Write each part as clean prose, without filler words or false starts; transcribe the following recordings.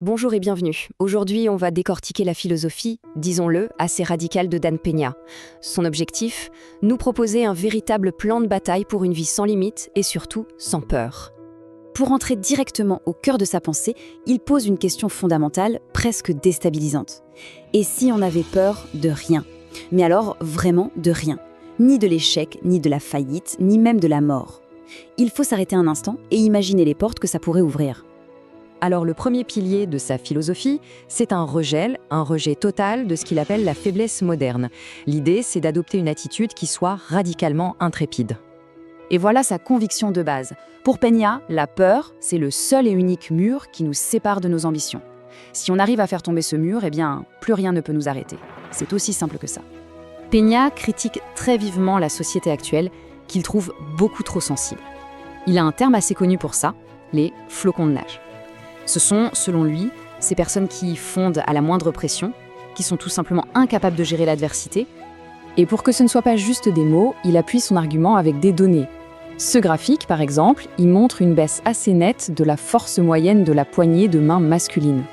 Bonjour et bienvenue. Aujourd'hui, on va décortiquer la philosophie, disons-le, assez radicale de Dan Peña. Son objectif, nous proposer un véritable plan de bataille pour une vie sans limite et surtout sans peur. Pour entrer directement au cœur de sa pensée, il pose une question fondamentale, presque déstabilisante. Et si on avait peur de rien? Mais alors, vraiment de rien. Ni de l'échec, ni de la faillite, ni même de la mort. Il faut s'arrêter un instant et imaginer les portes que ça pourrait ouvrir. Alors le premier pilier de sa philosophie, c'est un rejet total de ce qu'il appelle la faiblesse moderne. L'idée, c'est d'adopter une attitude qui soit radicalement intrépide. Et voilà sa conviction de base. Pour Peña, la peur, c'est le seul et unique mur qui nous sépare de nos ambitions. Si on arrive à faire tomber ce mur, eh bien, plus rien ne peut nous arrêter. C'est aussi simple que ça. Peña critique très vivement la société actuelle, qu'il trouve beaucoup trop sensible. Il a un terme assez connu pour ça, les flocons de neige. Ce sont, selon lui, ces personnes qui fondent à la moindre pression, qui sont tout simplement incapables de gérer l'adversité. Et pour que ce ne soit pas juste des mots, il appuie son argument avec des données. Ce graphique, par exemple, il montre une baisse assez nette de la force moyenne de la poignée de main masculine.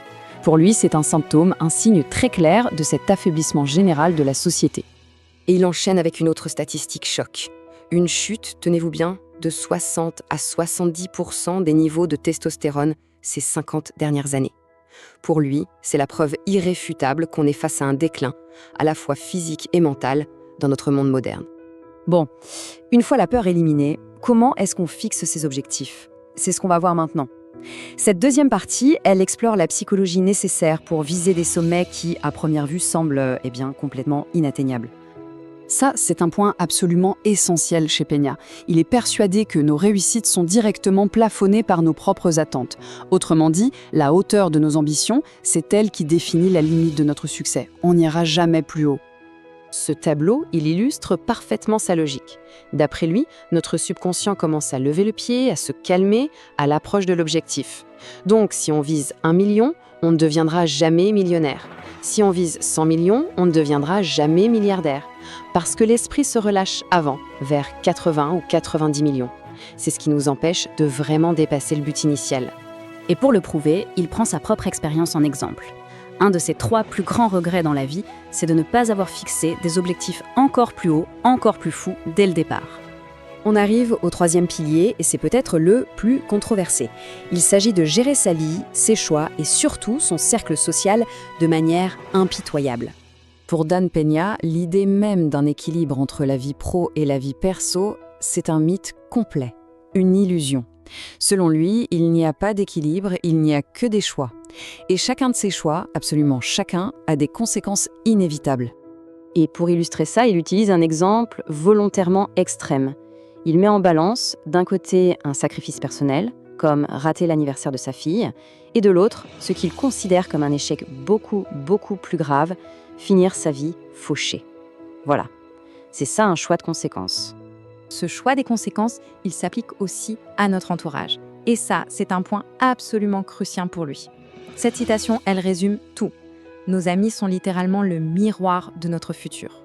Pour lui, c'est un symptôme, un signe très clair de cet affaiblissement général de la société. Et il enchaîne avec une autre statistique choc. Une chute, tenez-vous bien, de 60 à 70% des niveaux de testostérone ces 50 dernières années. Pour lui, c'est la preuve irréfutable qu'on est face à un déclin, à la fois physique et mental, dans notre monde moderne. Bon, une fois la peur éliminée, comment est-ce qu'on fixe ses objectifs? C'est ce qu'on va voir maintenant. Cette deuxième partie, elle explore la psychologie nécessaire pour viser des sommets qui, à première vue, semblent complètement inatteignables. Ça, c'est un point absolument essentiel chez Peña. Il est persuadé que nos réussites sont directement plafonnées par nos propres attentes. Autrement dit, la hauteur de nos ambitions, c'est elle qui définit la limite de notre succès. On n'ira jamais plus haut. Ce tableau, il illustre parfaitement sa logique. D'après lui, notre subconscient commence à lever le pied, à se calmer à l'approche de l'objectif. Donc, si on vise 1 million, on ne deviendra jamais millionnaire. Si on vise 100 millions, on ne deviendra jamais milliardaire. Parce que l'esprit se relâche avant, vers 80 ou 90 millions. C'est ce qui nous empêche de vraiment dépasser le but initial. Et pour le prouver, il prend sa propre expérience en exemple. Un de ses 3 plus grands regrets dans la vie, c'est de ne pas avoir fixé des objectifs encore plus hauts, encore plus fous dès le départ. On arrive au 3e pilier et c'est peut-être le plus controversé. Il s'agit de gérer sa vie, ses choix et surtout son cercle social de manière impitoyable. Pour Dan Peña, l'idée même d'un équilibre entre la vie pro et la vie perso, c'est un mythe complet, une illusion. Selon lui, il n'y a pas d'équilibre, il n'y a que des choix. Et chacun de ces choix, absolument chacun, a des conséquences inévitables. Et pour illustrer ça, il utilise un exemple volontairement extrême. Il met en balance, d'un côté, un sacrifice personnel, comme rater l'anniversaire de sa fille, et de l'autre, ce qu'il considère comme un échec beaucoup plus grave, finir sa vie fauchée. Voilà, c'est ça un choix de conséquences. Ce choix des conséquences, il s'applique aussi à notre entourage. Et ça, c'est un point absolument crucial pour lui. Cette citation, elle résume tout. Nos amis sont littéralement le miroir de notre futur.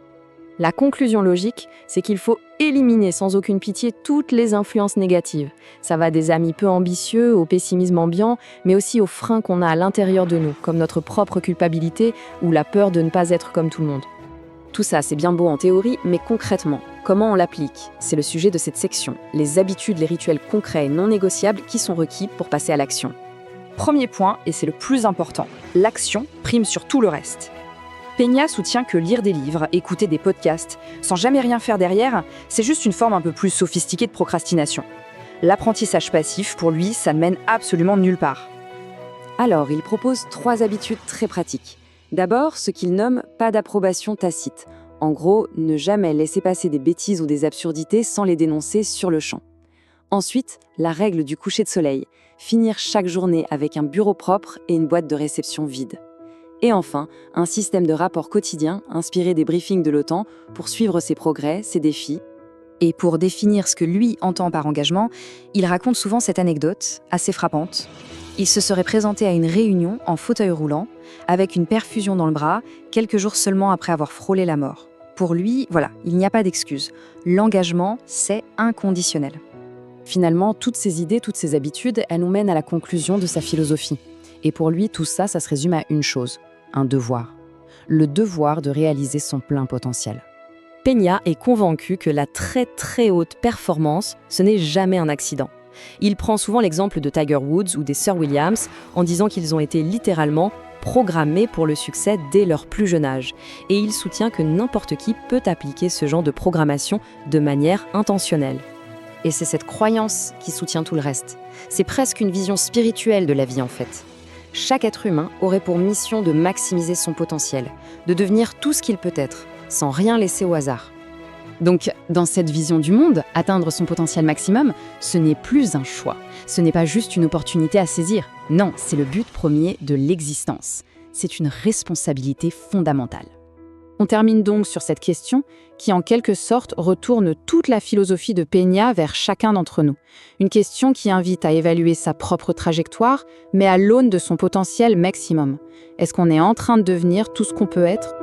La conclusion logique, c'est qu'il faut éliminer sans aucune pitié toutes les influences négatives. Ça va des amis peu ambitieux, au pessimisme ambiant, mais aussi aux freins qu'on a à l'intérieur de nous, comme notre propre culpabilité ou la peur de ne pas être comme tout le monde. Tout ça, c'est bien beau en théorie, mais concrètement, comment on l'applique? C'est le sujet de cette section, les habitudes, les rituels concrets et non négociables qui sont requis pour passer à l'action. Premier point, et c'est le plus important, l'action prime sur tout le reste. Peña soutient que lire des livres, écouter des podcasts, sans jamais rien faire derrière, c'est juste une forme un peu plus sophistiquée de procrastination. L'apprentissage passif, pour lui, ça ne mène absolument nulle part. Alors, il propose 3 habitudes très pratiques. D'abord, ce qu'il nomme pas d'approbation tacite. En gros, ne jamais laisser passer des bêtises ou des absurdités sans les dénoncer sur le champ. Ensuite, la règle du coucher de soleil. Finir chaque journée avec un bureau propre et une boîte de réception vide. Et enfin, un système de rapport quotidien inspiré des briefings de l'OTAN pour suivre ses progrès, ses défis. Et pour définir ce que lui entend par engagement, il raconte souvent cette anecdote, assez frappante. Il se serait présenté à une réunion en fauteuil roulant, avec une perfusion dans le bras, quelques jours seulement après avoir frôlé la mort. Pour lui, voilà, il n'y a pas d'excuse. L'engagement, c'est inconditionnel. Finalement, toutes ces idées, toutes ces habitudes, elles nous mènent à la conclusion de sa philosophie. Et pour lui, tout ça, ça se résume à une chose, un devoir. Le devoir de réaliser son plein potentiel. Peña est convaincu que la très très haute performance, ce n'est jamais un accident. Il prend souvent l'exemple de Tiger Woods ou des sœurs Williams en disant qu'ils ont été littéralement programmés pour le succès dès leur plus jeune âge. Et il soutient que n'importe qui peut appliquer ce genre de programmation de manière intentionnelle. Et c'est cette croyance qui soutient tout le reste. C'est presque une vision spirituelle de la vie en fait. Chaque être humain aurait pour mission de maximiser son potentiel, de devenir tout ce qu'il peut être, sans rien laisser au hasard. Donc, dans cette vision du monde, atteindre son potentiel maximum, ce n'est plus un choix. Ce n'est pas juste une opportunité à saisir. Non, c'est le but premier de l'existence. C'est une responsabilité fondamentale. On termine donc sur cette question qui, en quelque sorte, retourne toute la philosophie de Peña vers chacun d'entre nous. Une question qui invite à évaluer sa propre trajectoire, mais à l'aune de son potentiel maximum. Est-ce qu'on est en train de devenir tout ce qu'on peut être ?